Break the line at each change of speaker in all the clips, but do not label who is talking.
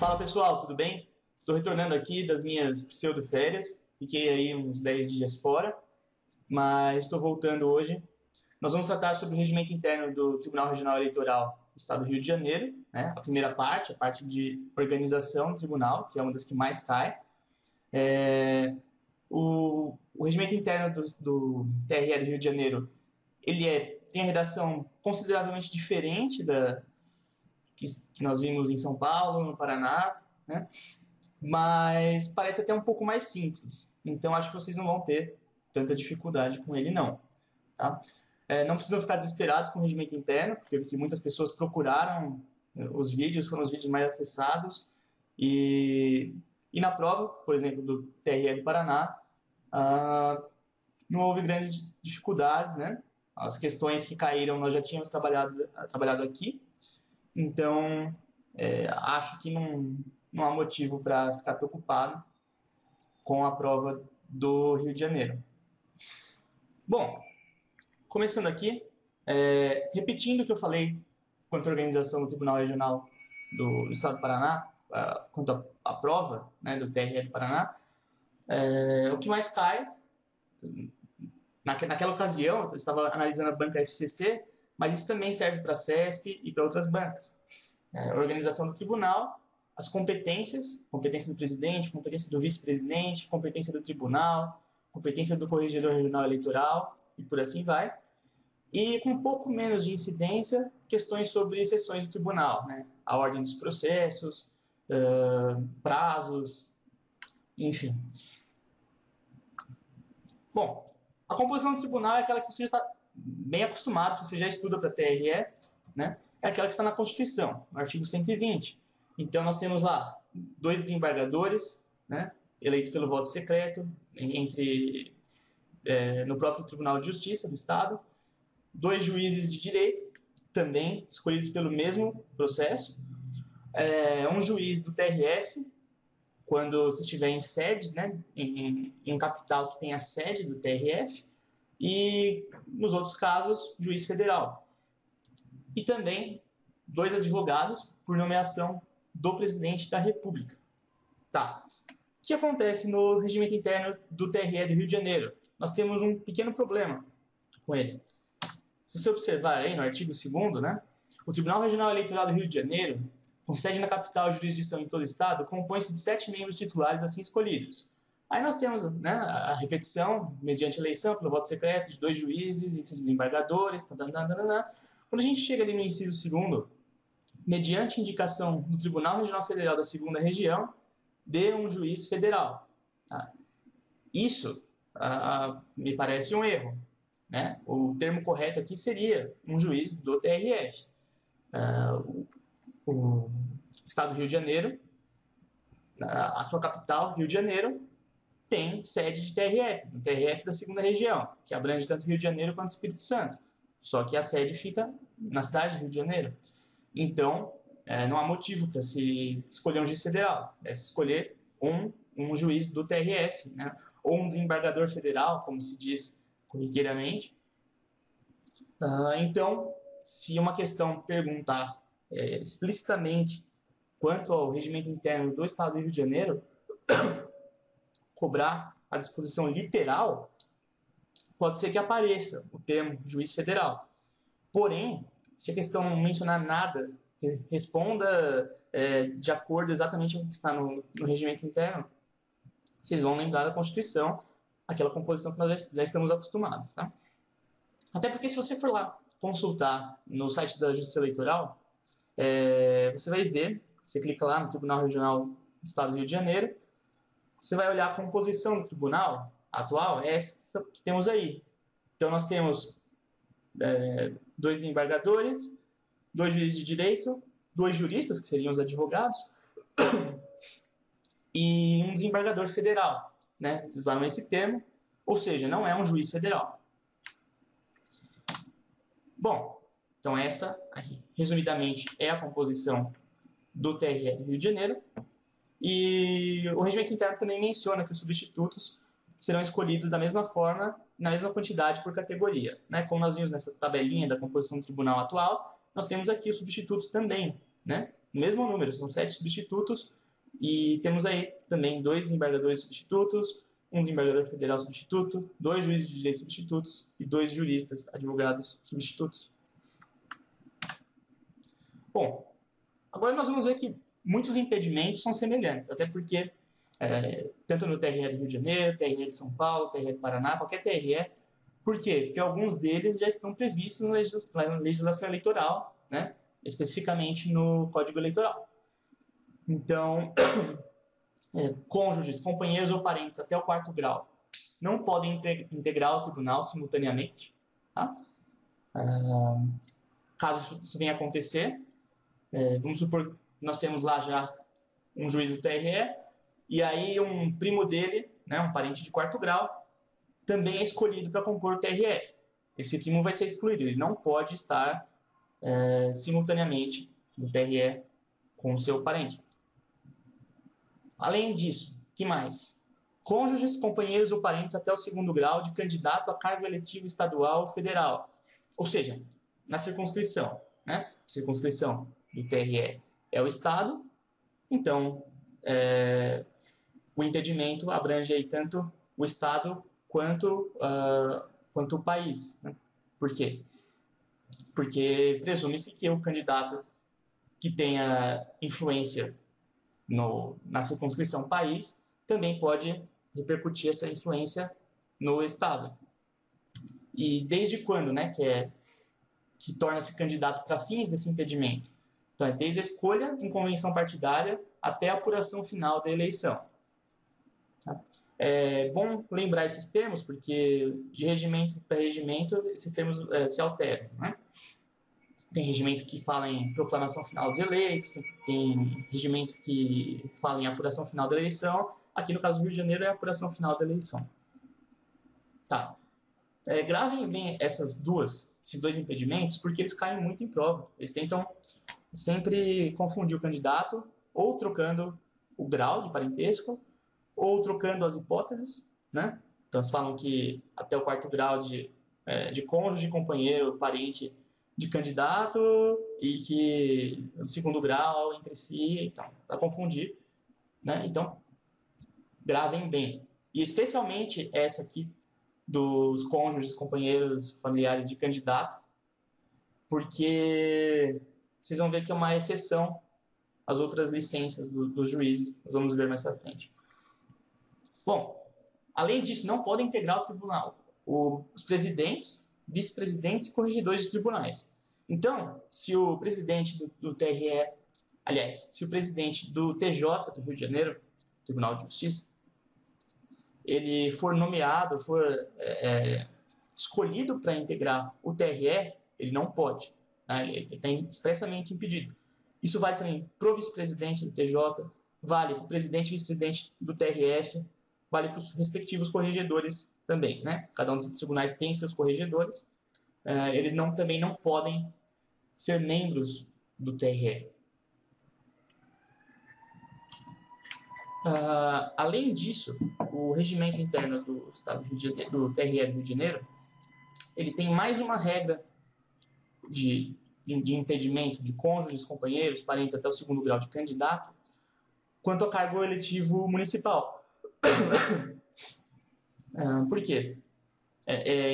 Fala pessoal, tudo bem? Estou retornando aqui das minhas pseudo-férias. Fiquei aí uns 10 dias fora, mas estou voltando hoje. Nós vamos tratar sobre o regimento interno do Tribunal Regional Eleitoral do Estado do Rio de Janeiro, né? A primeira parte, a parte de organização do tribunal, que é uma das que mais cai. O regimento interno do TRE do Rio de Janeiro, tem a redação consideravelmente diferente que nós vimos em São Paulo, no Paraná, né? Mas parece até um pouco mais simples. Então acho que vocês não vão ter tanta dificuldade com ele, não. Tá? Não precisam ficar desesperados com o regimento interno, porque eu vi que muitas pessoas procuraram os vídeos, foram os vídeos mais acessados. E na prova, por exemplo, do TRE do Paraná, não houve grandes dificuldades, né? As questões que caíram nós já tínhamos trabalhado aqui. Então, acho que não há motivo para ficar preocupado com a prova do Rio de Janeiro. Bom, começando aqui, repetindo o que eu falei quanto à organização do Tribunal Regional do Estado do Paraná, quanto à prova, né, do TRE do Paraná, o que mais cai, naquela ocasião, eu estava analisando a banca FCC, mas isso também serve para a CESP e para outras bancas. A organização do tribunal, as competências, competência do presidente, competência do vice-presidente, competência do tribunal, competência do corregedor regional eleitoral e por assim vai. E com um pouco menos de incidência, questões sobre sessões do tribunal, né? A ordem dos processos, prazos, enfim. Bom, a composição do tribunal é aquela que você já está bem acostumado, se você já estuda para TRE, né? É aquela que está na Constituição, no artigo 120. Então, nós temos lá 2 desembargadores, né? Eleitos pelo voto secreto, no próprio Tribunal de Justiça do Estado, 2 juízes de direito, também escolhidos pelo mesmo processo, um juiz do TRF, quando você estiver em sede, né? Em capital que tem a sede do TRF, e, nos outros casos, juiz federal. E também 2 advogados por nomeação do presidente da República. Tá. O que acontece no regimento interno do TRE do Rio de Janeiro? Nós temos um pequeno problema com ele. Se você observar aí no artigo 2º, né, o Tribunal Regional Eleitoral do Rio de Janeiro, com sede na capital e jurisdição em todo o estado, compõe-se de 7 membros titulares assim escolhidos. Aí nós temos, né, a repetição, mediante eleição, pelo voto secreto, de 2 juízes, entre os desembargadores, Quando a gente chega ali no inciso 2º, mediante indicação do Tribunal Regional Federal da 2ª Região, de um juiz federal. Tá? Isso me parece um erro. Né? O termo correto aqui seria um juiz do TRF. O Estado do Rio de Janeiro, a sua capital, Rio de Janeiro, tem sede de TRF, um TRF da 2ª Região, que abrange tanto Rio de Janeiro quanto Espírito Santo. Só que a sede fica na cidade de Rio de Janeiro. Então, não há motivo para se escolher um juiz federal. Deve se escolher um juiz do TRF, né? Ou um desembargador federal, como se diz corriqueiramente. Então, se uma questão perguntar explicitamente quanto ao regimento interno do Estado do Rio de Janeiro, cobrar a disposição literal, pode ser que apareça o termo juiz federal. Porém, se a questão não mencionar nada, responda de acordo exatamente com o que está no regimento interno, vocês vão lembrar da Constituição, aquela composição que nós já estamos acostumados. Tá? Até porque se você for lá consultar no site da Justiça Eleitoral, você vai ver, você clica lá no Tribunal Regional do Estado do Rio de Janeiro, você vai olhar a composição do tribunal atual, é essa que temos aí. Então, nós temos 2 desembargadores, 2 juízes de direito, 2 juristas, que seriam os advogados, e um desembargador federal. Né? Usaram esse termo, ou seja, não é um juiz federal. Bom, então essa, resumidamente, é a composição do TRE do Rio de Janeiro. E o regimento interno também menciona que os substitutos serão escolhidos da mesma forma, na mesma quantidade por categoria. Né? Como nós vimos nessa tabelinha da composição do tribunal atual, nós temos aqui os substitutos também, né? No mesmo número, são 7 substitutos E temos aí também 2 desembargadores substitutos, um desembargador federal substituto, 2 juízes de direito substitutos e 2 juristas, advogados substitutos. Bom, agora nós vamos ver que muitos impedimentos são semelhantes, até porque tanto no TRE do Rio de Janeiro, TRE de São Paulo, TRE do Paraná, qualquer TRE. Por quê? Porque alguns deles já estão previstos na legislação eleitoral, né? Especificamente no Código Eleitoral. Então, cônjuges, companheiros ou parentes até o 4º grau não podem integrar o tribunal simultaneamente. Tá? Caso isso venha a acontecer, vamos supor que nós temos lá já um juiz do TRE, e aí um primo dele, né, um parente de 4º grau, também é escolhido para compor o TRE. Esse primo vai ser excluído, ele não pode estar simultaneamente no TRE com o seu parente. Além disso, que mais? Cônjuges, companheiros ou parentes até o 2º grau de candidato a cargo eletivo estadual ou federal. Ou seja, na circunscrição, né? A circunscrição do TRE é o Estado, então o impedimento abrange aí tanto o Estado quanto o país. Né? Por quê? Porque presume-se que o candidato que tenha influência na circunscrição país também pode repercutir essa influência no Estado. E desde quando, né, que torna-se candidato para fins desse impedimento? Então, desde a escolha em convenção partidária até a apuração final da eleição. Tá? É bom lembrar esses termos, porque de regimento para regimento esses termos se alteram. Né? Tem regimento que fala em proclamação final dos eleitos, tem regimento que fala em apuração final da eleição. Aqui no caso do Rio de Janeiro é a apuração final da eleição. Tá. Gravem bem esses 2 impedimentos, porque eles caem muito em prova. Eles tentam sempre confundir o candidato, ou trocando o grau de parentesco, ou trocando as hipóteses, né? Então, eles falam que até o 4º grau de cônjuge, companheiro, parente de candidato, e que o 2º grau entre si, então, para confundir, né? Então, gravem bem. E especialmente essa aqui dos cônjuges, companheiros, familiares de candidato, porque vocês vão ver que é uma exceção às outras licenças dos juízes. Nós vamos ver mais para frente. Bom, além disso, não podem integrar o tribunal os presidentes, vice-presidentes e corregedores de tribunais. Então, se o presidente do TRE, aliás, se o presidente do TJ do Rio de Janeiro, Tribunal de Justiça, ele for nomeado, for escolhido para integrar o TRE, ele não pode. Né? Ele está expressamente impedido. Isso vale também para o vice-presidente do TJ, vale para o presidente e vice-presidente do TRF, vale para os respectivos corregedores também. Né? Cada um desses tribunais tem seus corregedores. Eles também não podem ser membros do TRE. Além disso, o regimento interno do Estado do Rio de Janeiro, do TRE do Rio de Janeiro, ele tem mais uma regra de impedimento de cônjuges, companheiros, parentes até o 2º grau de candidato, quanto ao cargo eletivo municipal. Por quê?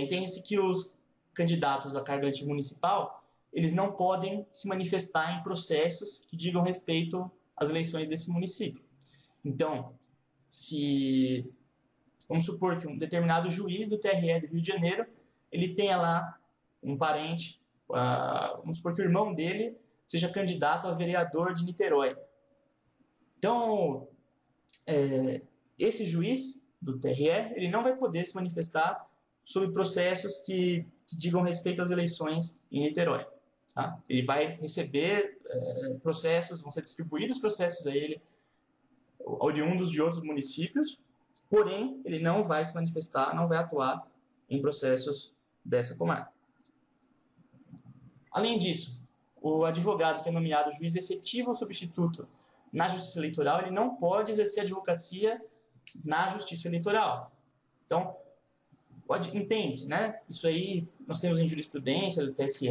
Entende-se que os candidatos a cargo eletivo municipal, eles não podem se manifestar em processos que digam respeito às eleições desse município. Então, vamos supor que um determinado juiz do TRE do Rio de Janeiro, ele tenha lá um parente, vamos supor que o irmão dele seja candidato a vereador de Niterói. Então, esse juiz do TRE, ele não vai poder se manifestar sobre processos que digam respeito às eleições em Niterói. Tá? Ele vai receber processos, vão ser distribuídos processos a ele, oriundos de outros municípios, porém, ele não vai se manifestar, não vai atuar em processos dessa comarca. Além disso, o advogado que é nomeado juiz efetivo ou substituto na Justiça Eleitoral, ele não pode exercer advocacia na Justiça Eleitoral. Então, entende-se, né? Isso aí nós temos em jurisprudência do TSE,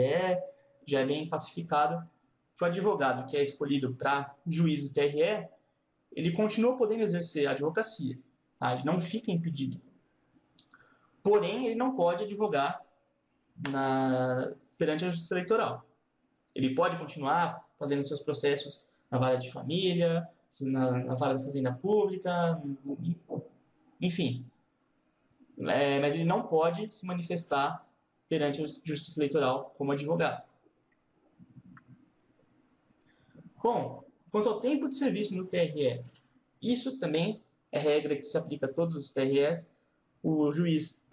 já é bem pacificado, que o advogado que é escolhido para juiz do TRE, ele continua podendo exercer a advocacia, tá? Ele não fica impedido. Porém, ele não pode advogar perante a Justiça Eleitoral. Ele pode continuar fazendo seus processos na vara de família, na vara da Fazenda Pública, enfim. Mas ele não pode se manifestar perante a Justiça Eleitoral como advogado. Bom, quanto ao tempo de serviço no TRE, isso também é regra que se aplica a todos os TREs. O juiz,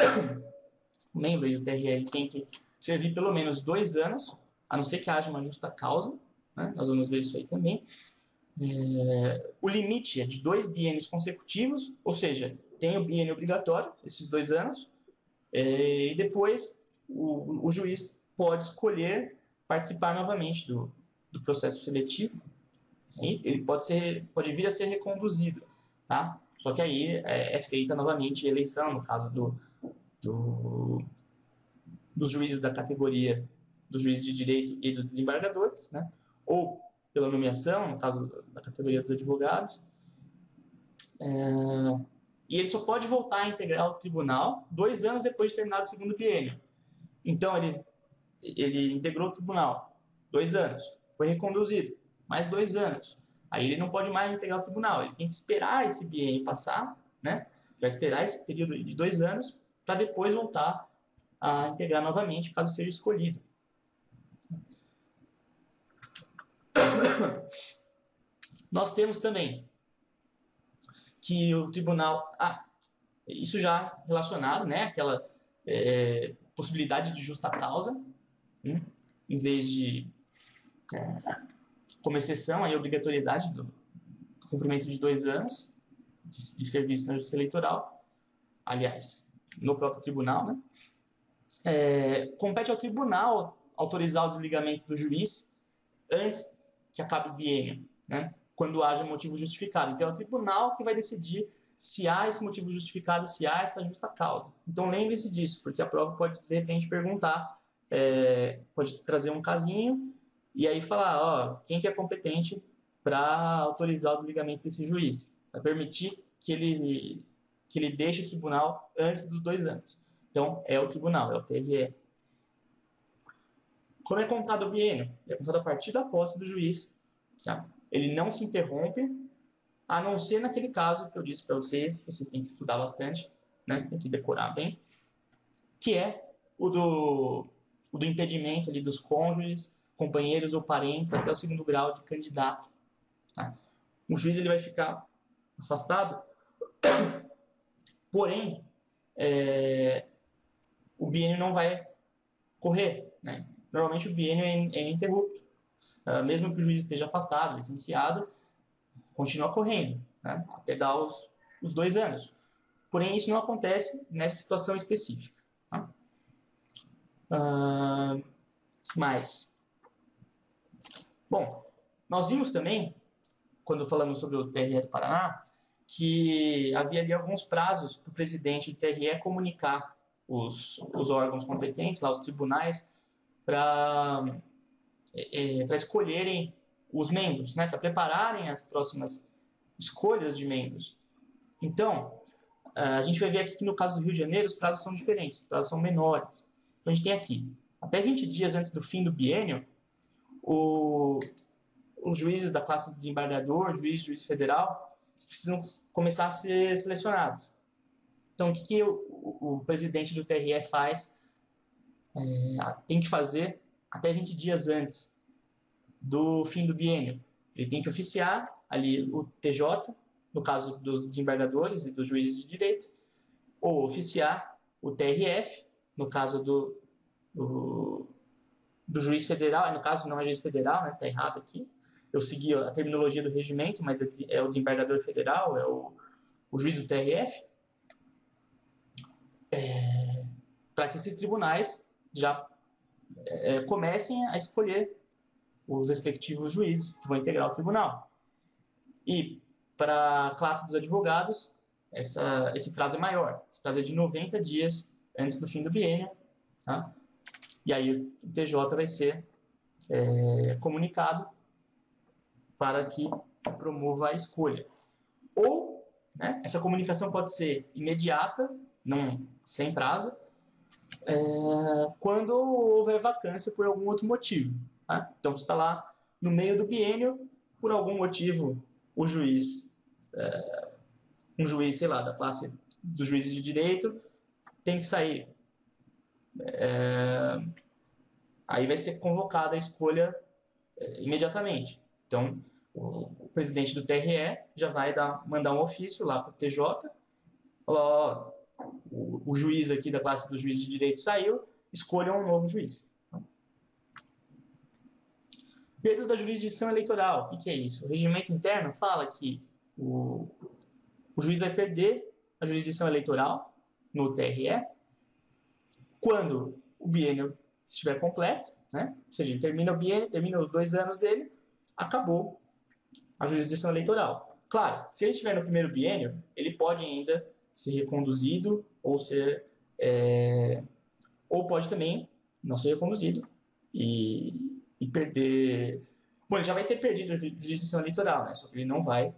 o membro do TRE, ele tem que servir pelo menos 2 anos, a não ser que haja uma justa causa, né? Nós vamos ver isso aí também. O limite é de 2 biênios consecutivos, ou seja, tem o biênio obrigatório, esses 2 anos, e depois o juiz pode escolher participar novamente do processo seletivo. Ele pode vir a ser reconduzido, tá? Só que aí é feita novamente a eleição, no caso dos juízes da categoria, dos juízes de direito e dos desembargadores, né? Ou pela nomeação, no caso da categoria dos advogados. E ele só pode voltar a integrar o tribunal 2 anos depois de terminado o segundo biênio. Então, ele integrou o tribunal 2 anos, foi reconduzido, mais 2 anos. Aí ele não pode mais integrar o tribunal, ele tem que esperar esse biênio passar, né? Vai esperar esse período de 2 anos para depois voltar a integrar novamente, caso seja escolhido. Nós temos também que o tribunal... isso já relacionado, né? Aquela possibilidade de justa causa, em vez de... como exceção, a obrigatoriedade do cumprimento de 2 anos de serviço na Justiça Eleitoral, aliás, no próprio tribunal, né? Compete ao tribunal autorizar o desligamento do juiz antes que acabe o biênio, né? Quando haja motivo justificado. Então, é o tribunal que vai decidir se há esse motivo justificado, se há essa justa causa. Então, lembre-se disso, porque a prova pode, de repente, perguntar, pode trazer um casinho e aí falar, quem que é competente para autorizar o desligamento desse juiz? Vai permitir que ele deixe o tribunal antes dos 2 anos. Então, é o tribunal, é o TRE. Como é contado o biênio? É contado a partir da posse do juiz. Tá? Ele não se interrompe, a não ser naquele caso que eu disse para vocês têm que estudar bastante, né? Tem que decorar bem, que é o do impedimento ali dos cônjuges, companheiros ou parentes até o 2º grau de candidato. Tá? O juiz ele vai ficar afastado, porém, o biênio não vai correr, né? Normalmente o biênio é ininterrupto. Mesmo que o juiz esteja afastado, licenciado, continua correndo, né? Até dar os 2 anos. Porém, isso não acontece nessa situação específica. Tá? Mas, bom, nós vimos também, quando falamos sobre o TRE do Paraná, que havia ali alguns prazos para o presidente do TRE comunicar os órgãos competentes, lá os tribunais, para escolherem os membros, né, para prepararem as próximas escolhas de membros. Então, a gente vai ver aqui que no caso do Rio de Janeiro os prazos são diferentes, os prazos são menores. Então a gente tem aqui, até 20 dias antes do fim do biênio, os juízes da classe do desembargador, juiz federal, precisam começar a ser selecionados. Então, o que o presidente do TRE faz? Tem que fazer até 20 dias antes do fim do biênio. Ele tem que oficiar ali o TJ, no caso dos desembargadores e dos juízes de direito, ou oficiar o TRF, no caso do juiz federal, no caso não é juiz federal, né? Tá errado aqui. Eu segui a terminologia do regimento, mas é o desembargador federal, é o juiz do TRF, para que esses tribunais já comecem a escolher os respectivos juízes que vão integrar o tribunal. E para a classe dos advogados, esse prazo é maior. Esse prazo é de 90 dias antes do fim do biênio. Tá? E aí o TJ vai ser comunicado para que promova a escolha. Ou, né, essa comunicação pode ser imediata, não, sem prazo, quando houver vacância por algum outro motivo. Tá? Então, você está lá no meio do biênio, por algum motivo, o juiz, um juiz, sei lá, da classe dos juízes de direito, tem que sair. Aí vai ser convocada a escolha imediatamente. Então, o presidente do TRE já vai mandar um ofício lá para o TJ, falar, ó, o juiz aqui da classe do juiz de direito saiu, escolham um novo juiz. Perda da jurisdição eleitoral. O que é isso? O regimento interno fala que o juiz vai perder a jurisdição eleitoral no TRE quando o biênio estiver completo, né? Ou seja, ele termina o biênio, termina os 2 anos dele, acabou a jurisdição eleitoral. Claro, se ele estiver no primeiro biênio, ele pode ainda ser reconduzido ou ser ou pode também não ser reconduzido e perder. Bom, ele já vai ter perdido a jurisdição eleitoral, né? Só que ele não vai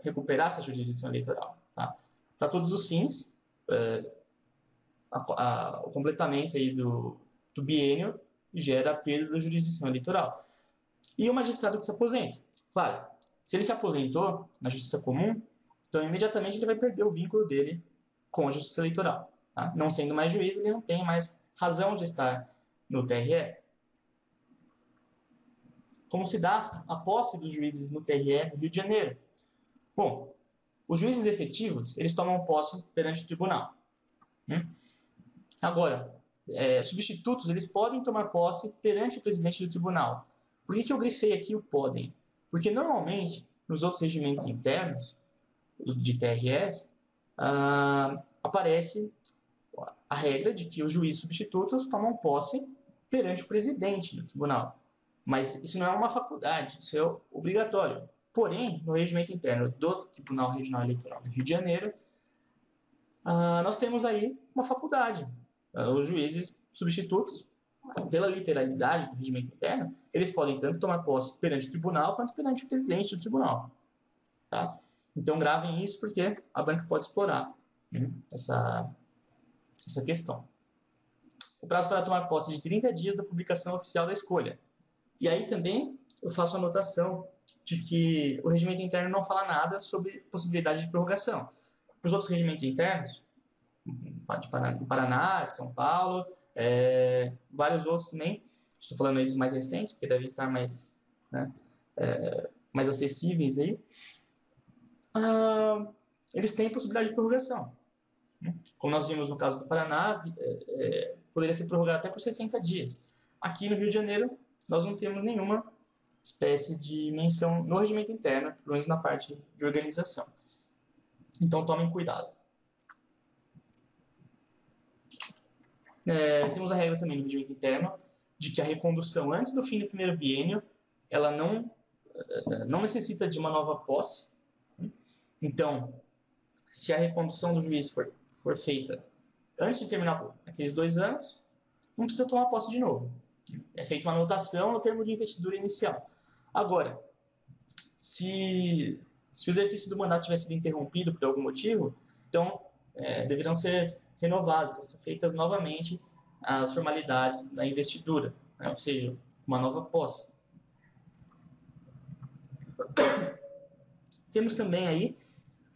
recuperar essa jurisdição eleitoral. Tá? Para todos os fins, o completamento aí do biênio gera a perda da jurisdição eleitoral. E o magistrado que se aposenta. Claro, se ele se aposentou na justiça comum, então imediatamente ele vai perder o vínculo dele com a justiça eleitoral. Tá? Não sendo mais juiz, ele não tem mais razão de estar no TRE. Como se dá a posse dos juízes no TRE no Rio de Janeiro? Bom, os juízes efetivos, eles tomam posse perante o tribunal. Agora, substitutos, eles podem tomar posse perante o presidente do tribunal. Por que eu grifei aqui o podem? Porque normalmente, nos outros regimentos internos de TREs, aparece a regra de que os juízes substitutos tomam posse perante o presidente do tribunal. Mas isso não é uma faculdade, isso é obrigatório. Porém, no regimento interno do Tribunal Regional Eleitoral do Rio de Janeiro, nós temos aí uma faculdade. Os juízes substitutos, pela literalidade do regimento interno, eles podem tanto tomar posse perante o tribunal quanto perante o presidente do tribunal. Tá? Então, gravem isso porque a banca pode explorar essa questão. O prazo para tomar posse é de 30 dias da publicação oficial da escolha. E aí também eu faço a anotação de que o regimento interno não fala nada sobre possibilidade de prorrogação. Os outros regimentos internos, do Paraná, de São Paulo, vários outros também, estou falando aí dos mais recentes, porque devem estar mais, mais acessíveis aí, eles têm possibilidade de prorrogação. Como nós vimos no caso do Paraná, poderia ser prorrogado até por 60 dias. Aqui no Rio de Janeiro, nós não temos nenhuma espécie de menção no regimento interno, pelo menos na parte de organização. Então, tomem cuidado. Temos a regra também no regimento interno de que a recondução antes do fim do primeiro biênio, ela não necessita de uma nova posse. Então, se a recondução do juiz for feita antes de terminar aqueles 2 anos, não precisa tomar posse de novo. É feita uma anotação no termo de investidura inicial. Agora, se o exercício do mandato tivesse sido interrompido por algum motivo, então deverão ser renovadas, feitas novamente as formalidades da investidura, né? Ou seja, uma nova posse. Temos também aí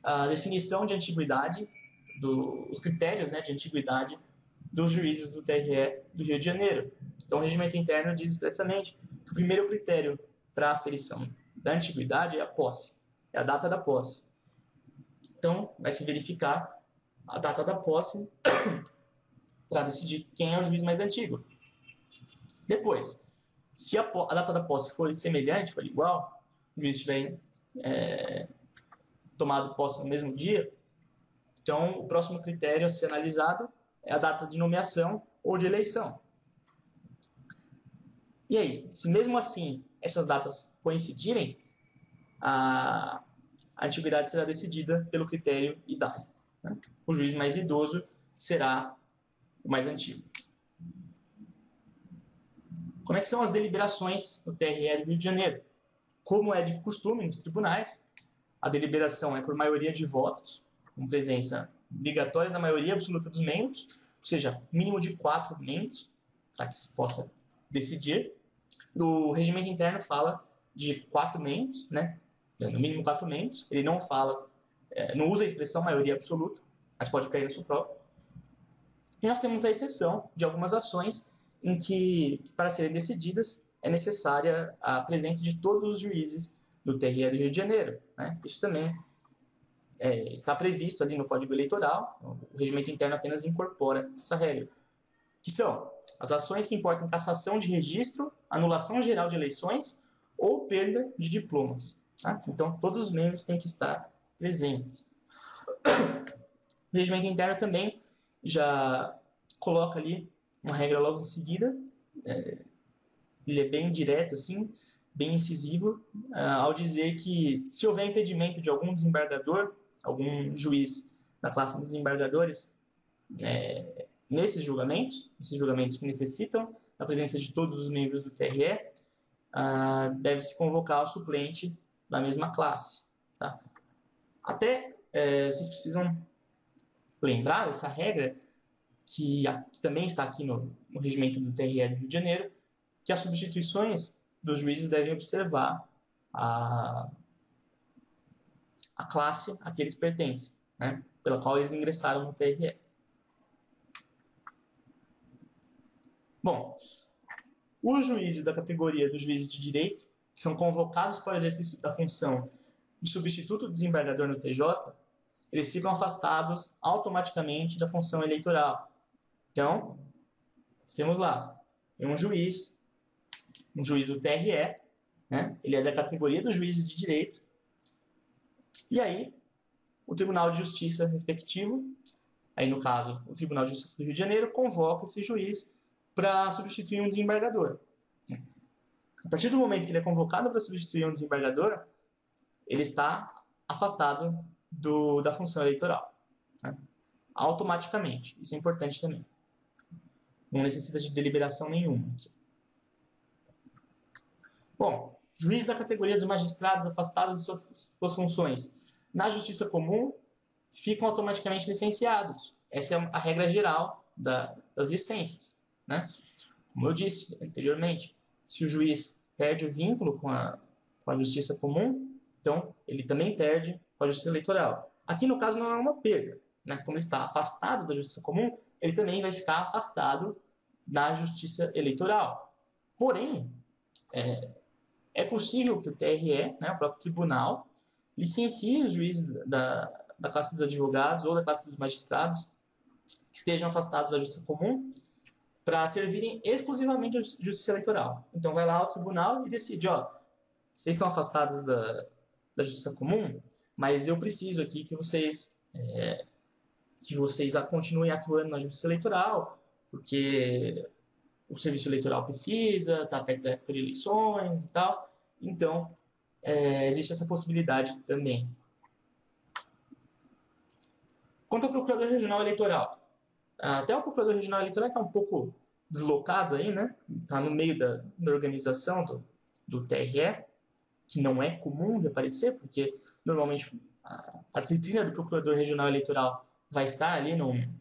a definição de antiguidade, os critérios, né, de antiguidade dos juízes do TRE do Rio de Janeiro. Então, o regimento interno diz expressamente que o primeiro critério para a aferição da antiguidade é a posse, é a data da posse. Então, vai se verificar a data da posse para decidir quem é o juiz mais antigo. Depois, se a data da posse for semelhante, for igual, o juiz tiver tomado posse no mesmo dia, então o próximo critério a ser analisado é a data de nomeação ou de eleição. E aí, se mesmo assim essas datas coincidirem, a antiguidade será decidida pelo critério idade. Né? O juiz mais idoso será o mais antigo. Como é que são as deliberações no TRE do Rio de Janeiro? Como é de costume nos tribunais, a deliberação é por maioria de votos, com presença obrigatória da maioria absoluta dos membros, ou seja, mínimo de 4 membros, para que se possa decidir. O regimento interno fala de 4 membros, né? No mínimo 4 membros. Ele não fala, não usa a expressão maioria absoluta, mas pode cair no seu próprio. E nós temos a exceção de algumas ações em que, para serem decididas, é necessária a presença de todos os juízes do TRE do Rio de Janeiro, né? Isso também está previsto ali no Código Eleitoral. O regimento interno apenas incorpora essa regra, que são as ações que importam cassação de registro, anulação geral de eleições ou perda de diplomas. Tá? Então, todos os membros têm que estar presentes. O regimento interno também já coloca ali uma regra logo em seguida. Ele é bem direto, assim, bem incisivo, ao dizer que se houver impedimento de algum desembargador, algum juiz da classe dos desembargadores, nesses julgamentos que necessitam da presença de todos os membros do TRE, deve-se convocar o suplente da mesma classe. Tá? Até vocês precisam lembrar essa regra, que também está aqui no regimento do TRE do Rio de Janeiro, que as substituições dos juízes devem observar a classe a que eles pertencem, né, pela qual eles ingressaram no TRE. Bom, os juízes da categoria dos juízes de direito, que são convocados para o exercício da função de substituto do desembargador no TJ, eles ficam afastados automaticamente da função eleitoral. Então, temos lá um juiz do TRE, né? Ele é da categoria dos juízes de direito, e aí o Tribunal de Justiça respectivo, aí no caso o Tribunal de Justiça do Rio de Janeiro, convoca esse juiz para substituir um desembargador. A partir do momento que ele é convocado para substituir um desembargador, ele está afastado da função eleitoral, né? Automaticamente. Isso é importante também. Não necessita de deliberação nenhuma. Bom, juiz da categoria dos magistrados afastados de suas funções na Justiça Comum ficam automaticamente licenciados. Essa é a regra geral das licenças, né? Como eu disse anteriormente, se o juiz perde o vínculo com a Justiça Comum, então ele também perde com a Justiça Eleitoral. Aqui, no caso, não é uma perda, né? Como ele está afastado da Justiça Comum, ele também vai ficar afastado da Justiça Eleitoral. Porém, é possível que o TRE, né, o próprio tribunal, licencie os juízes da classe dos advogados ou da classe dos magistrados que estejam afastados da Justiça Comum para servirem exclusivamente à Justiça Eleitoral. Então, vai lá o tribunal e decide, vocês estão afastados da Justiça Comum, mas eu preciso aqui que vocês continuem atuando na Justiça Eleitoral, porque o serviço eleitoral precisa, está perto da época de eleições e tal. Então, existe essa possibilidade também. Quanto ao Procurador Regional Eleitoral, até o Procurador Regional Eleitoral está um pouco deslocado aí, né? Está no meio da organização do TRE, que não é comum de aparecer, porque normalmente a disciplina do Procurador Regional Eleitoral vai estar ali num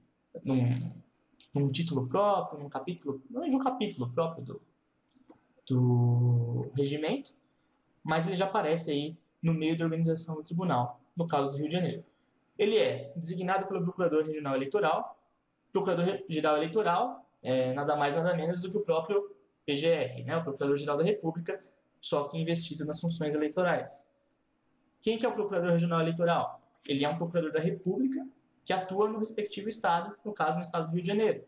título próprio, num capítulo, não é de um capítulo próprio do regimento, mas ele já aparece aí no meio da organização do tribunal, no caso do Rio de Janeiro. Ele é designado pelo Procurador Regional Eleitoral. Procurador-Geral Eleitoral nada mais nada menos do que o próprio PGR, né? O Procurador-Geral da República, só que investido nas funções eleitorais. Quem que é o Procurador Regional Eleitoral? Ele é um Procurador da República que atua no respectivo estado, no caso no estado do Rio de Janeiro.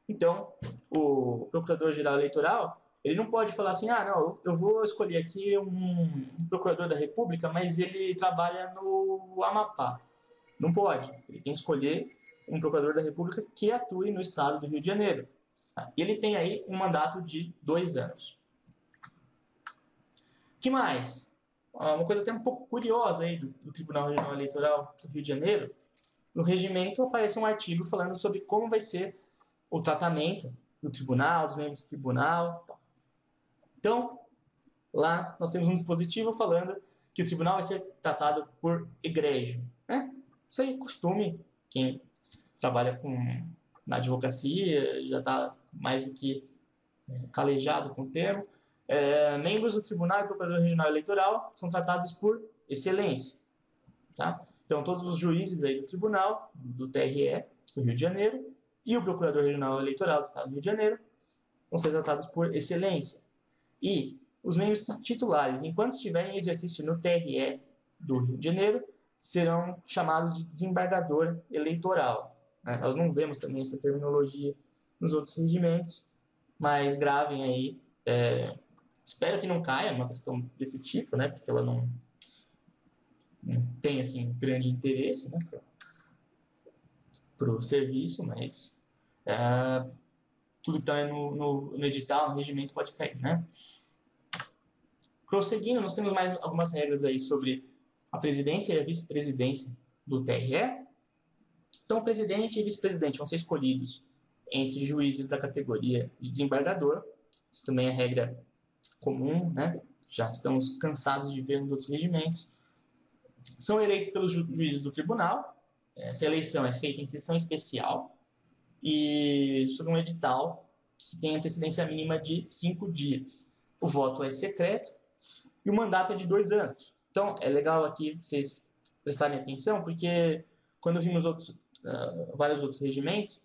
Então, o Procurador-Geral Eleitoral, ele não pode falar assim, não, eu vou escolher aqui um Procurador da República, mas ele trabalha no Amapá. Não pode. Ele tem que escolher um Procurador da República que atue no estado do Rio de Janeiro. E ele tem aí um mandato de 2 anos. O que mais? Uma coisa até um pouco curiosa aí do Tribunal Regional Eleitoral do Rio de Janeiro. No regimento aparece um artigo falando sobre como vai ser o tratamento do tribunal, dos membros do tribunal. Então, lá nós temos um dispositivo falando que o tribunal vai ser tratado por egrégio, né? Isso aí é costume. Quem trabalha na advocacia já está mais do que calejado com o termo. Membros do Tribunal e Procurador Regional Eleitoral são tratados por excelência. Tá? Então, todos os juízes aí do Tribunal, do TRE, do Rio de Janeiro, e o Procurador Regional Eleitoral do Estado do Rio de Janeiro vão ser tratados por excelência. E os membros titulares, enquanto estiverem em exercício no TRE do Rio de Janeiro, serão chamados de desembargador eleitoral. Né? Nós não vemos também essa terminologia nos outros regimentos, mas gravem aí. Espero que não caia uma questão desse tipo, né? Porque ela não tem assim grande interesse, né, para o serviço, mas tudo que está no edital, no regimento, pode cair, né? Prosseguindo, nós temos mais algumas regras aí sobre a presidência e a vice-presidência do TRE. Então, o presidente e vice-presidente vão ser escolhidos entre juízes da categoria de desembargador. Isso também é regra comum, né? Já estamos cansados de ver nos outros regimentos. São eleitos pelos juízes do tribunal. Essa eleição é feita em sessão especial e sob um edital que tem antecedência mínima de 5 dias. O voto é secreto e o mandato é de 2 anos. Então, é legal aqui vocês prestarem atenção, porque quando vimos vários outros regimentos,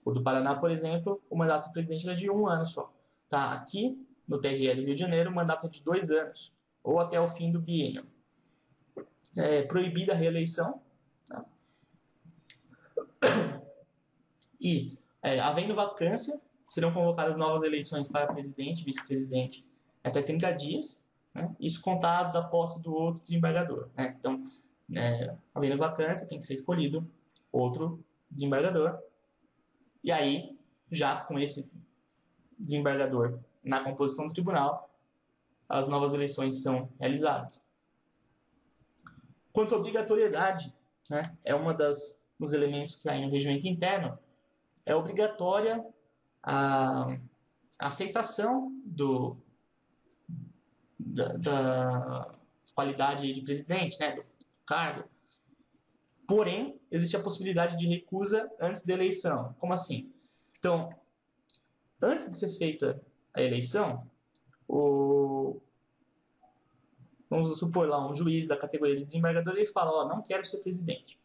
o do Paraná, por exemplo, o mandato do presidente era de 1 ano só. Tá? Aqui, no TRE do Rio de Janeiro, o mandato é de 2 anos, ou até o fim do biênio. É proibida a reeleição. Tá? E, havendo vacância, serão convocadas novas eleições para presidente e vice-presidente até 30 dias, né? Isso contado da posse do outro desembargador. Né? Então, havendo vacância, tem que ser escolhido outro desembargador. E aí, já com esse desembargador na composição do tribunal, as novas eleições são realizadas. Quanto à obrigatoriedade, né, é uma dos elementos que aí no regimento interno, é obrigatória a aceitação da qualidade de presidente, né, do cargo. Porém, existe a possibilidade de recusa antes da eleição. Como assim? Então, antes de ser feita a eleição, vamos supor lá, um juiz da categoria de desembargador, ele fala, não quero ser presidente.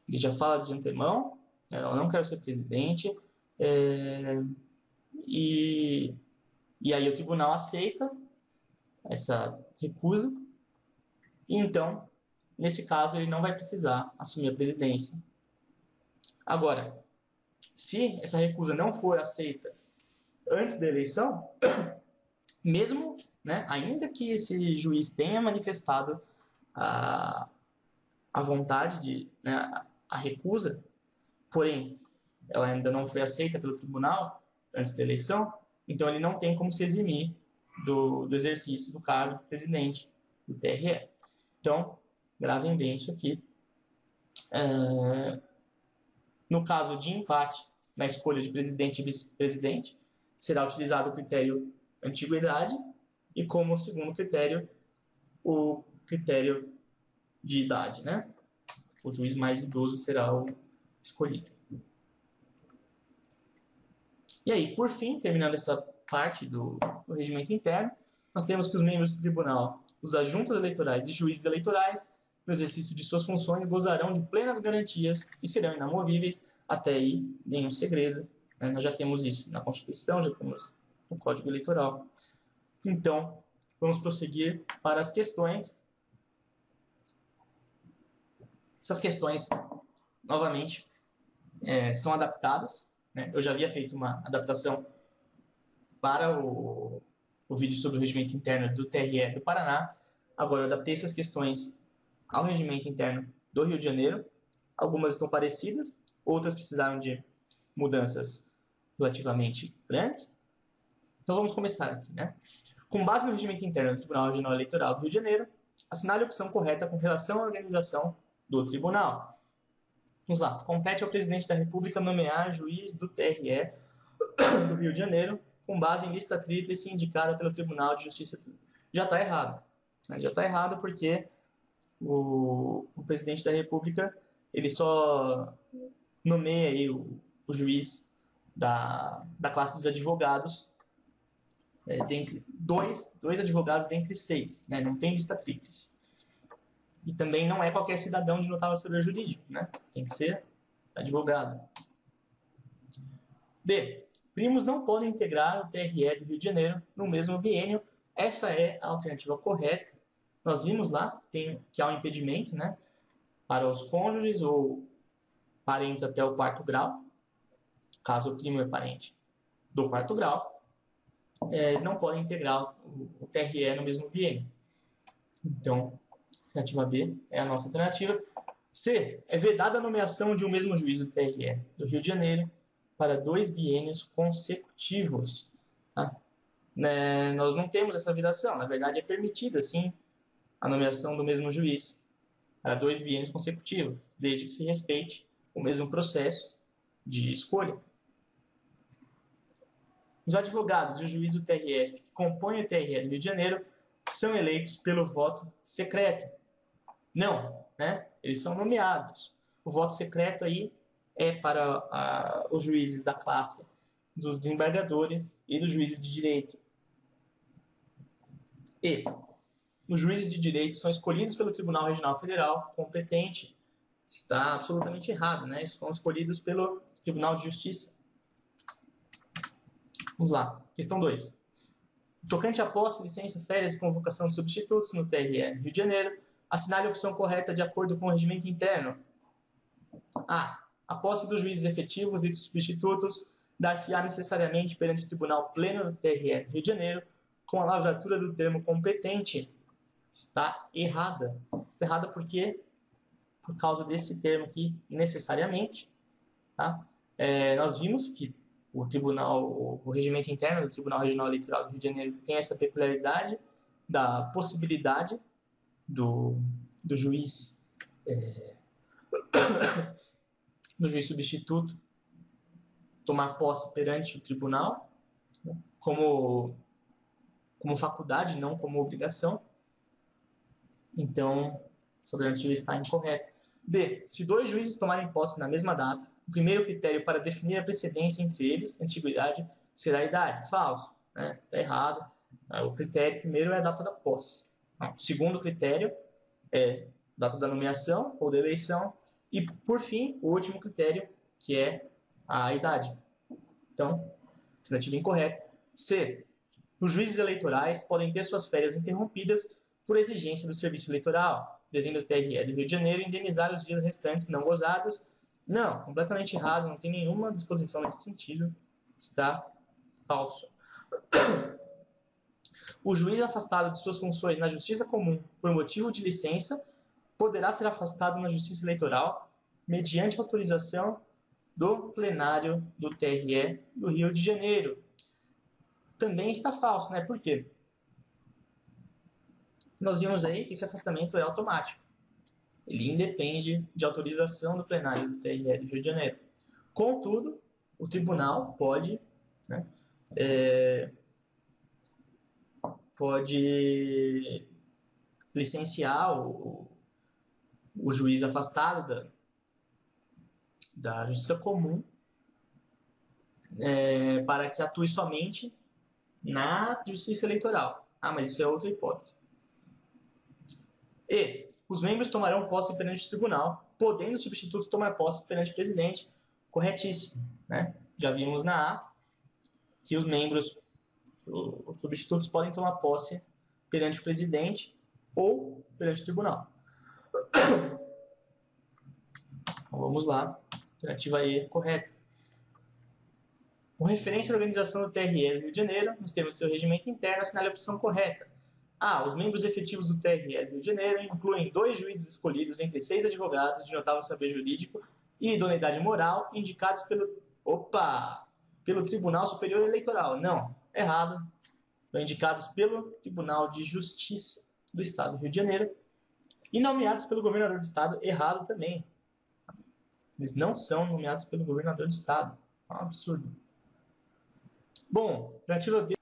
Ele já fala de antemão, eu não quero ser presidente, e aí o tribunal aceita essa recusa, e então, nesse caso, ele não vai precisar assumir a presidência. Agora, se essa recusa não for aceita antes da eleição, mesmo, né, ainda que esse juiz tenha manifestado a vontade de, né, a recusa, porém, ela ainda não foi aceita pelo tribunal antes da eleição, então ele não tem como se eximir do exercício do cargo de presidente do TRE. Então, gravem bem isso aqui. No caso de empate na escolha de presidente e vice-presidente, será utilizado o critério antiguidade e, como segundo critério, o critério de idade, né? O juiz mais idoso será o escolhido. E aí, por fim, terminando essa parte do regimento interno, nós temos que os membros do tribunal, os das juntas eleitorais e juízes eleitorais, no exercício de suas funções, gozarão de plenas garantias e serão inamovíveis até aí nenhum segredo. Né? Nós já temos isso na Constituição, já temos no Código Eleitoral. Então, vamos prosseguir para as questões. Essas questões, novamente, são adaptadas. Né? Eu já havia feito uma adaptação para o vídeo sobre o regimento interno do TRE do Paraná. Agora, eu adaptei essas questões ao regimento interno do Rio de Janeiro. Algumas estão parecidas, outras precisaram de mudanças relativamente grandes. Então, vamos começar aqui, né? Com base no regimento interno do Tribunal Regional Eleitoral do Rio de Janeiro, assinale a opção correta com relação à organização do tribunal. Vamos lá. Compete ao presidente da República nomear juiz do TRE do Rio de Janeiro com base em lista tríplice indicada pelo Tribunal de Justiça. Já está errado. Né? Já está errado porque o presidente da República ele só nomeia aí o juiz da classe dos advogados, dentre dois advogados dentre 6, né? Não tem lista tríplice. E também não é qualquer cidadão de notável saber jurídico, né? Tem que ser advogado. B. Primos não podem integrar o TRE do Rio de Janeiro no mesmo biênio. Essa é a alternativa correta. Nós vimos lá que há um impedimento, né, para os cônjuges ou parentes até o 4º grau, caso o primo é parente do 4º grau, eles não podem integrar o TRE no mesmo biênio. Então, a alternativa B é a nossa alternativa. C. É vedada a nomeação de um mesmo juiz do TRE do Rio de Janeiro para 2 biênios consecutivos. Tá? Né? Nós não temos essa vedação. Na verdade, é permitida, sim, a nomeação do mesmo juiz para 2 biênios consecutivos, desde que se respeite o mesmo processo de escolha. Os advogados e o juiz do TRF que compõem o TRE do Rio de Janeiro são eleitos pelo voto secreto. Não, né? Eles são nomeados. O voto secreto aí é para os juízes da classe dos desembargadores e dos juízes de direito. E os juízes de direito são escolhidos pelo Tribunal Regional Federal competente. Está absolutamente errado, né? Eles são escolhidos pelo Tribunal de Justiça. Vamos lá. Questão 2. Tocante à posse, licença, férias e convocação de substitutos no TRE Rio de Janeiro, assinale a opção correta de acordo com o regimento interno. A. A posse dos juízes efetivos e dos substitutos dar-se-á necessariamente perante o Tribunal Pleno do TRE Rio de Janeiro com a lavratura do termo competente. Está errada. Está errada porque, por causa desse termo aqui, necessariamente, tá? Nós vimos que o regimento interno do Tribunal Regional Eleitoral do Rio de Janeiro tem essa peculiaridade da possibilidade do juiz do juiz substituto tomar posse perante o tribunal, né, como faculdade, não como obrigação. Então, essa alternativa está incorreta. B. Se 2 juízes tomarem posse na mesma data, o primeiro critério para definir a precedência entre eles, antiguidade, será a idade. Falso. Né? Está errado. O critério primeiro é a data da posse. O segundo critério é a data da nomeação ou da eleição. E, por fim, o último critério, que é a idade. Então, alternativa incorreta. C. Os juízes eleitorais podem ter suas férias interrompidas por exigência do serviço eleitoral, devendo o TRE do Rio de Janeiro indenizar os dias restantes não gozados. Não, completamente errado, não tem nenhuma disposição nesse sentido. Está falso. O juiz afastado de suas funções na Justiça Comum por motivo de licença poderá ser afastado na Justiça Eleitoral mediante autorização do plenário do TRE do Rio de Janeiro. Também está falso, né? Por quê? Nós vimos aí que esse afastamento é automático. Ele independe de autorização do plenário do TRE do Rio de Janeiro. Contudo, o tribunal pode, né, pode licenciar o juiz afastado da Justiça Comum para que atue somente na Justiça Eleitoral. Mas isso é outra hipótese. E os membros tomarão posse perante o tribunal, podendo os substitutos tomar posse perante o presidente. Corretíssimo. Né? Já vimos na A que os substitutos podem tomar posse perante o presidente ou perante o tribunal. Então, vamos lá. Alternativa E correta. Com referência à organização do TRE do Rio de Janeiro, nos termos do seu regimento interno, assinale a opção correta. A. Os membros efetivos do TRE do Rio de Janeiro incluem 2 juízes escolhidos entre 6 advogados de notável saber jurídico e idoneidade moral indicados pelo Tribunal Superior Eleitoral. Não, errado. São indicados pelo Tribunal de Justiça do Estado do Rio de Janeiro e nomeados pelo governador do Estado. Errado também. Eles não são nomeados pelo governador do Estado. É um absurdo. Bom, alternativa B.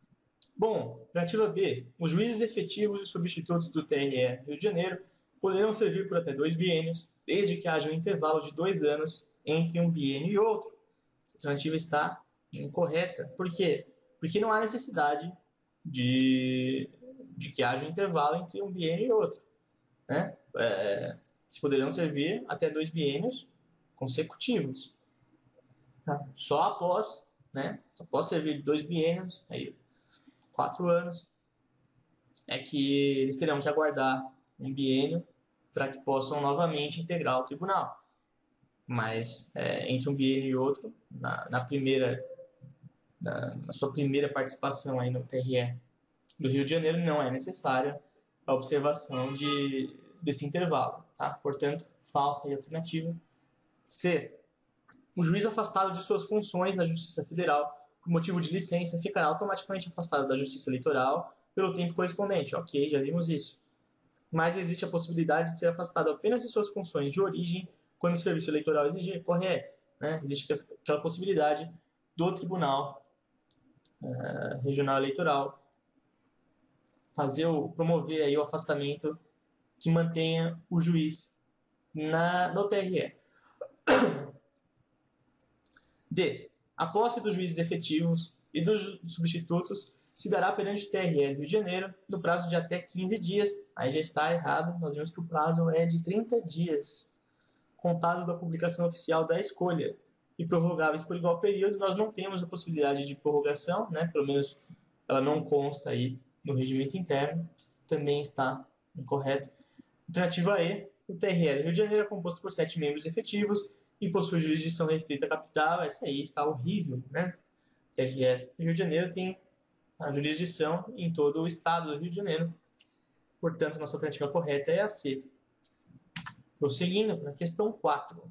Bom, alternativa B. Os juízes efetivos e substitutos do TRE Rio de Janeiro poderão servir por até 2 biênios, desde que haja um intervalo de 2 anos entre um biênio e outro. A alternativa está incorreta. Por quê? Porque não há necessidade de que haja um intervalo entre um biênio e outro. Né? Eles poderão servir até 2 biênios consecutivos. Tá? Só após, né? Após servir 2 biênios, aí 4 anos, é que eles terão que aguardar um biênio para que possam novamente integrar o tribunal. Mas entre um biênio e outro, na sua primeira participação aí no TRE do Rio de Janeiro, não é necessária a observação desse intervalo. Tá? Portanto, falsa e alternativa. C. O juiz afastado de suas funções na Justiça Federal por motivo de licença ficará automaticamente afastado da Justiça Eleitoral pelo tempo correspondente. Ok, já vimos isso. Mas existe a possibilidade de ser afastado apenas de suas funções de origem quando o serviço eleitoral exigir. Correto. Né? Existe aquela possibilidade do Tribunal Regional Eleitoral promover aí o afastamento que mantenha o juiz no TRE. D. A posse dos juízes efetivos e dos substitutos se dará perante o TRE do Rio de Janeiro no prazo de até 15 dias. Aí já está errado, nós vimos que o prazo é de 30 dias, contados da publicação oficial da escolha, e prorrogáveis por igual período. Nós não temos a possibilidade de prorrogação, né? Pelo menos ela não consta aí no regimento interno, também está incorreto. Alternativa E. O TRE do Rio de Janeiro é composto por 7 membros efetivos e possui jurisdição restrita à capital. Essa aí está horrível, né? O TRE do Rio de Janeiro tem a jurisdição em todo o estado do Rio de Janeiro. Portanto, nossa alternativa correta é a C. Prosseguindo para a questão 4.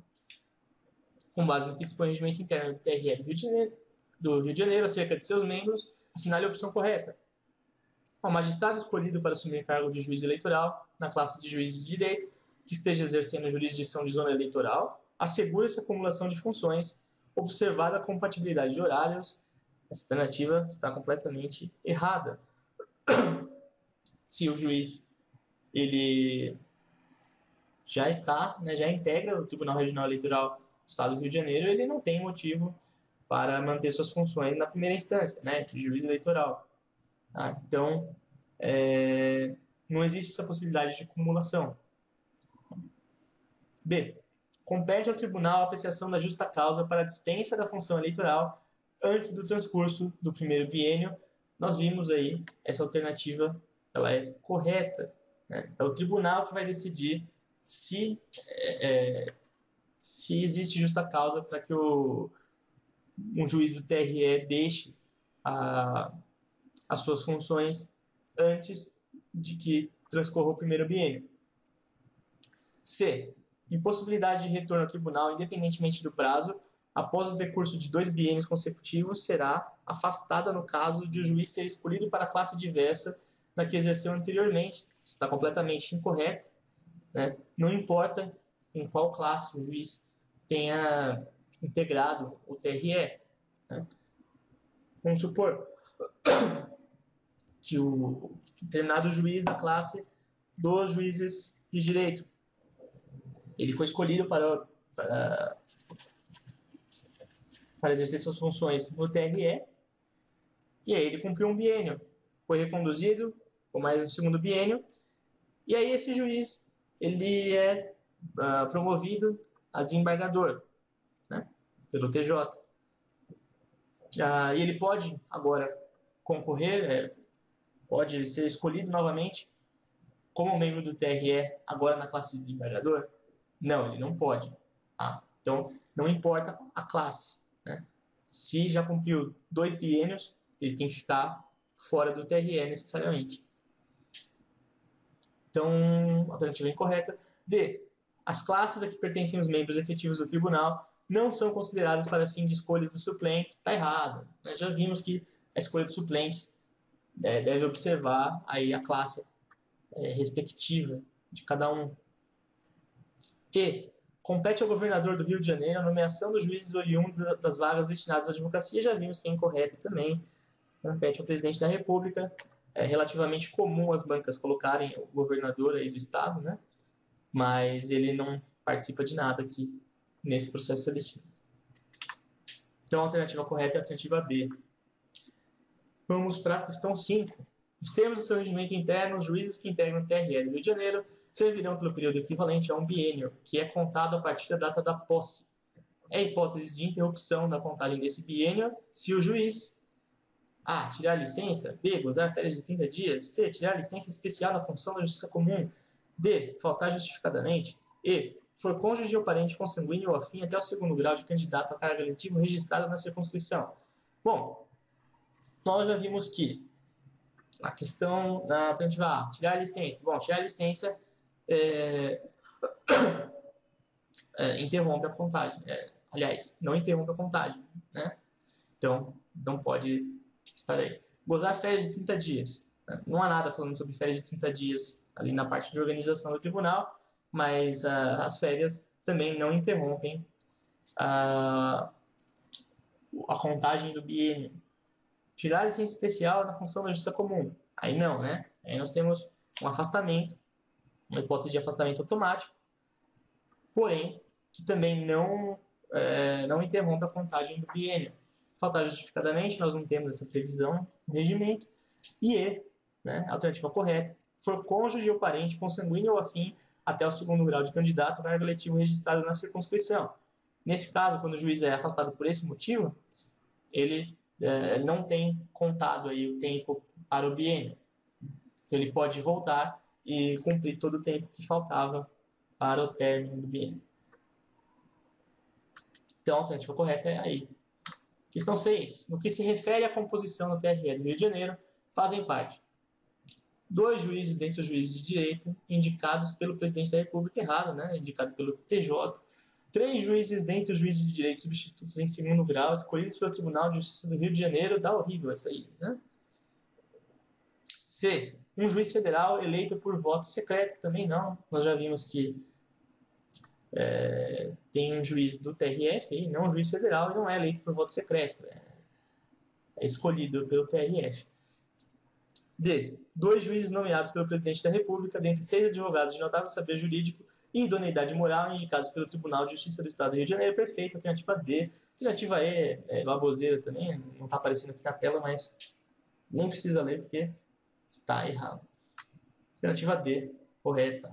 Com base no que dispõe o regimento interno do TRE do Rio de Janeiro acerca de seus membros, assinale a opção correta. O magistrado escolhido para assumir cargo de juiz eleitoral na classe de juiz de direito que esteja exercendo jurisdição de zona eleitoral assegura-se a acumulação de funções, observada a compatibilidade de horários. Essa alternativa está completamente errada. Se o juiz ele já está, né, já integra o Tribunal Regional Eleitoral do Estado do Rio de Janeiro, ele não tem motivo para manter suas funções na primeira instância, né, de juiz eleitoral. Tá? Então, não existe essa possibilidade de acumulação. B. Compete ao tribunal a apreciação da justa causa para a dispensa da função eleitoral antes do transcurso do primeiro biênio. Nós vimos aí, essa alternativa ela é correta. Né? É o tribunal que vai decidir se existe justa causa para que um juiz do TRE deixe as suas funções antes de que transcorra o primeiro biênio. C. Impossibilidade de retorno ao tribunal, independentemente do prazo, após o decurso de 2 biênios consecutivos, será afastada no caso de o juiz ser escolhido para a classe diversa na que exerceu anteriormente. Está completamente incorreto. Né? Não importa em qual classe o juiz tenha integrado o TRE. Né? Vamos supor que o determinado juiz da classe dos juízes de direito ele foi escolhido para exercer suas funções no TRE, e aí ele cumpriu um biênio, foi reconduzido com mais um segundo biênio, e aí esse juiz ele é promovido a desembargador, né, pelo TJ. E ele pode agora concorrer, pode ser escolhido novamente como membro do TRE agora na classe de desembargador? Não, ele não pode. Então, não importa a classe. Né? Se já cumpriu 2 biênios, ele tem que ficar fora do TRE necessariamente. Então, alternativa incorreta. D. As classes a que pertencem os membros efetivos do tribunal não são consideradas para fim de escolha dos suplentes. Está errado. Nós já vimos que a escolha dos suplentes deve observar aí a classe respectiva de cada um. E. Compete ao governador do Rio de Janeiro a nomeação dos juízes oriundos das vagas destinadas à advocacia. Já vimos que é incorreto também. compete ao presidente da República. É relativamente comum as bancas colocarem o governador aí do estado, né? Mas ele não participa de nada aqui nesse processo seletivo. Então, a alternativa correta é a alternativa B. Vamos para a questão 5. Os termos do seu regimento interno, os juízes que integram o TRE do Rio de Janeiro servirão pelo período equivalente a um biênio, que é contado a partir da data da posse. É hipótese de interrupção da contagem desse biênio se o juiz A. Tirar licença. B. Gozar férias de 30 dias. C. Tirar licença especial na função da justiça comum. D. Faltar justificadamente. E. For cônjuge ou parente consanguíneo ou afim até o segundo grau de candidato a cargo eletivo registrado na circunscrição. Bom, nós já vimos que a questão da alternativa A, tirar licença. Bom, tirar licença interrompe a contagem. Aliás, não interrompe a contagem, né? Então, não pode estar aí. Gozar férias de 30 dias. Não há nada falando sobre férias de 30 dias ali na parte de organização do tribunal, mas as férias também não interrompem a contagem do biênio. Tirar a licença especial na função da justiça comum. Aí não, né? Aí nós temos um afastamento, uma hipótese de afastamento automático, porém, que também não interrompe a contagem do biênio. Faltar justificadamente, nós não temos essa previsão no regimento. E, né, a alternativa correta, for cônjuge ou parente consanguíneo ou afim até o segundo grau de candidato a cargo eletivo registrado na circunscrição. Nesse caso, quando o juiz é afastado por esse motivo, ele não tem contado aí o tempo para o biênio. Então, ele pode voltar e cumprir todo o tempo que faltava para o término do biênio. Então, a alternativa correta é aí. Questão 6. No que se refere à composição do TRE do Rio de Janeiro, fazem parte 2 juízes dentre os juízes de direito, indicados pelo presidente da República, errado, né? Indicado pelo TJ. 3 juízes dentre os juízes de direito substitutos em segundo grau, escolhidos pelo Tribunal de Justiça do Rio de Janeiro. Tá horrível essa aí, né? C. Um juiz federal eleito por voto secreto. Também não. Nós já vimos que tem um juiz do TRF, não um juiz federal, e não é eleito por voto secreto. É escolhido pelo TRF. D. 2 juízes nomeados pelo presidente da República, dentre 6 advogados de notável saber jurídico e idoneidade moral, indicados pelo Tribunal de Justiça do Estado do Rio de Janeiro. Perfeito. Alternativa D. Alternativa E é baboseira também, não está aparecendo aqui na tela, mas nem precisa ler porque está errado. Alternativa D, correta.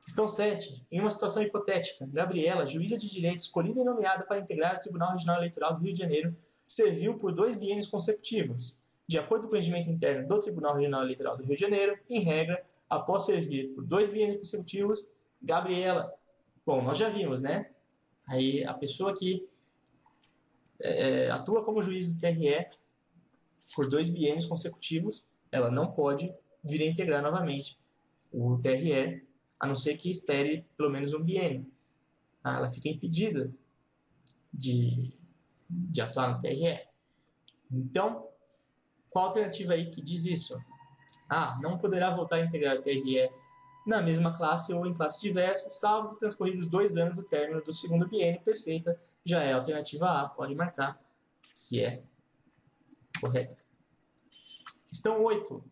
Questão 7. Em uma situação hipotética, Gabriela, juíza de direito escolhida e nomeada para integrar o Tribunal Regional Eleitoral do Rio de Janeiro, serviu por 2 biênios consecutivos. De acordo com o regimento interno do Tribunal Regional Eleitoral do Rio de Janeiro, em regra, após servir por 2 biênios consecutivos, Gabriela... Bom, nós já vimos, né? Aí a pessoa que atua como juiz do TRE por 2 biênios consecutivos, ela não pode vir a integrar novamente o TRE, a não ser que espere pelo menos um biênio. Ela fica impedida de atuar no TRE. Então, qual a alternativa aí que diz isso? A. Não poderá voltar a integrar o TRE na mesma classe ou em classe diversa, salvo se transcorridos 2 anos do término do segundo biênio. Perfeita. Já é a alternativa A. Pode marcar, que é correta. Questão 8.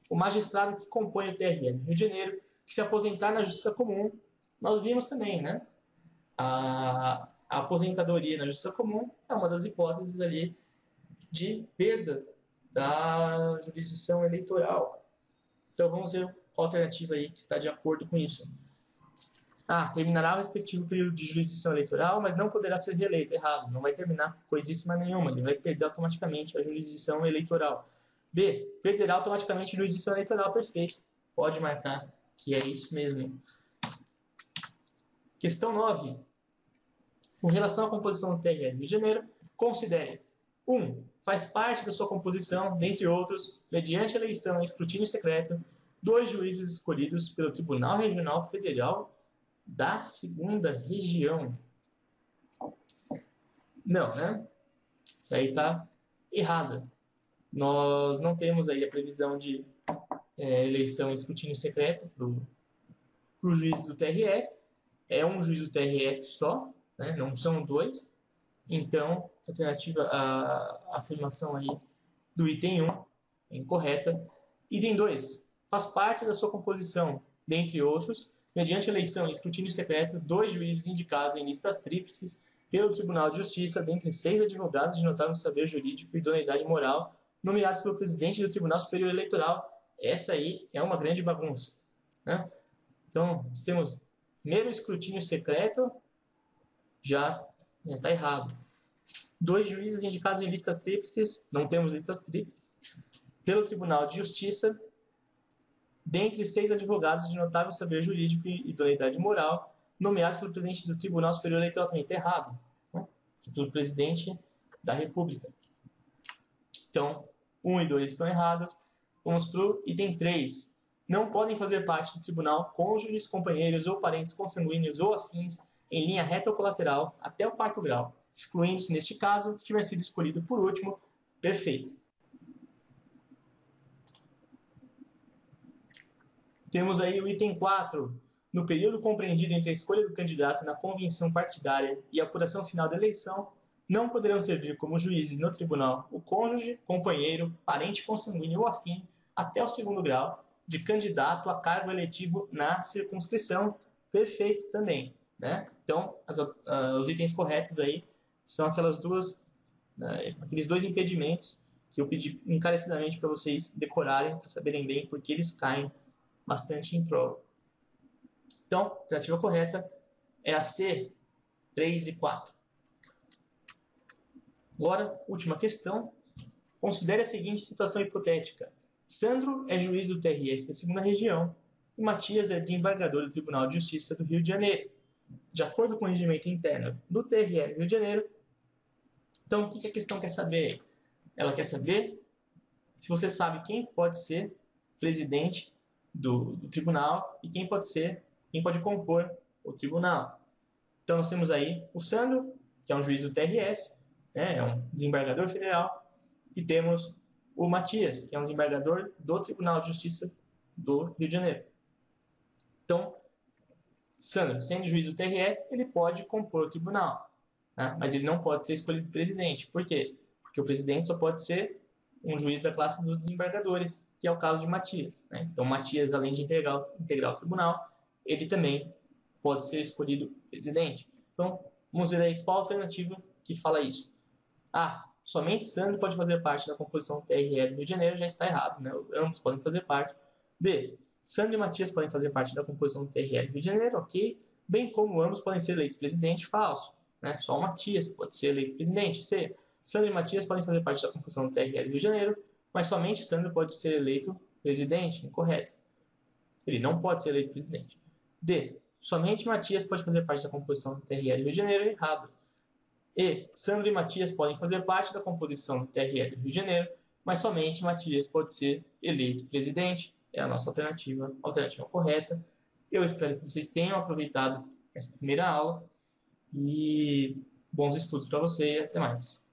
O magistrado que compõe o TRE do Rio de Janeiro, que se aposentar na Justiça Comum, nós vimos também, né? A aposentadoria na Justiça Comum é uma das hipóteses ali de perda da jurisdição eleitoral. Então vamos ver qual alternativa aí que está de acordo com isso. A. Terminará o respectivo período de jurisdição eleitoral, mas não poderá ser reeleito. Errado. Não vai terminar coisíssima nenhuma. Ele vai perder automaticamente a jurisdição eleitoral. B. Perderá automaticamente a jurisdição eleitoral. Perfeito. Pode marcar que é isso mesmo. Questão 9. Com relação à composição do TRE do Rio de Janeiro, considere 1. Faz parte da sua composição, dentre outros, mediante eleição e escrutínio secreto, 2 juízes escolhidos pelo Tribunal Regional Federal da 2ª Região. Não, né? Isso aí está errado. Nós não temos aí a previsão de eleição e escrutínio secreto para o juiz do TRF. É um juiz do TRF só, não são 2. Então, a alternativa, a afirmação aí do item 1, é incorreta. Item 2, faz parte da sua composição, dentre outros, mediante eleição e escrutínio secreto, 2 juízes indicados em listas tríplices pelo Tribunal de Justiça, dentre 6 advogados de notável saber jurídico e idoneidade moral, nomeados pelo presidente do Tribunal Superior Eleitoral. Essa aí é uma grande bagunça, né? Então, nós temos primeiro escrutínio secreto, já está errado. 2 juízes indicados em listas tríplices, não temos listas tríplices, pelo Tribunal de Justiça, dentre 6 advogados de notável saber jurídico e idoneidade moral, nomeados pelo presidente do Tribunal Superior Eleitoral. Também está errado, né? Pelo presidente da República. Então, 1 e 2 estão errados. Vamos para o item 3. Não podem fazer parte do tribunal cônjuges, companheiros ou parentes consanguíneos ou afins em linha reta ou colateral até o 4º grau, excluindo-se, neste caso, que tiver sido escolhido por último. Perfeito. Temos aí o item 4. No período compreendido entre a escolha do candidato na convenção partidária e a apuração final da eleição, não poderão servir como juízes no tribunal o cônjuge, companheiro, parente consanguíneo ou afim até o 2º grau de candidato a cargo eletivo na circunscrição. Perfeito também, né? Então, os itens corretos aí são aqueles 2 impedimentos que eu pedi encarecidamente para vocês decorarem, para saberem bem, porque eles caem bastante em prova. Então, a alternativa correta é a C, 3 e 4. Agora, última questão. Considere a seguinte situação hipotética. Sandro é juiz do TRF da 2ª Região e Matias é desembargador do Tribunal de Justiça do Rio de Janeiro. De acordo com o regimento interno do TRF do Rio de Janeiro, então, o que a questão quer saber? Ela quer saber se você sabe quem pode ser presidente do tribunal e quem pode compor o tribunal. Então, nós temos aí o Sandro, que é um juiz do TRF, né, é um desembargador federal, e temos o Matias, que é um desembargador do Tribunal de Justiça do Rio de Janeiro. Então, Sandro, sendo juiz do TRF, ele pode compor o tribunal, né, mas ele não pode ser escolhido presidente. Por quê? Porque o presidente só pode ser um juiz da classe dos desembargadores, que é o caso de Matias, né? Então, Matias, além de integrar o tribunal, ele também pode ser escolhido presidente. Então, vamos ver aí qual a alternativa que fala isso. A. Somente Sandro pode fazer parte da composição TRL do Rio de Janeiro, já está errado, né? Ambos podem fazer parte. B. Sandro e Matias podem fazer parte da composição TRL do Rio de Janeiro, ok. Bem como ambos podem ser eleitos presidente, falso, né? Só o Matias pode ser eleito presidente. C. Sandro e Matias podem fazer parte da composição do TRL do Rio de Janeiro, mas somente Sandro pode ser eleito presidente, incorreto. Ele não pode ser eleito presidente. D. Somente Matias pode fazer parte da composição do TRL do Rio de Janeiro, errado. E. Sandro e Matias podem fazer parte da composição do TRL do Rio de Janeiro, mas somente Matias pode ser eleito presidente. É a nossa alternativa correta. Eu espero que vocês tenham aproveitado essa primeira aula e bons estudos para você e até mais.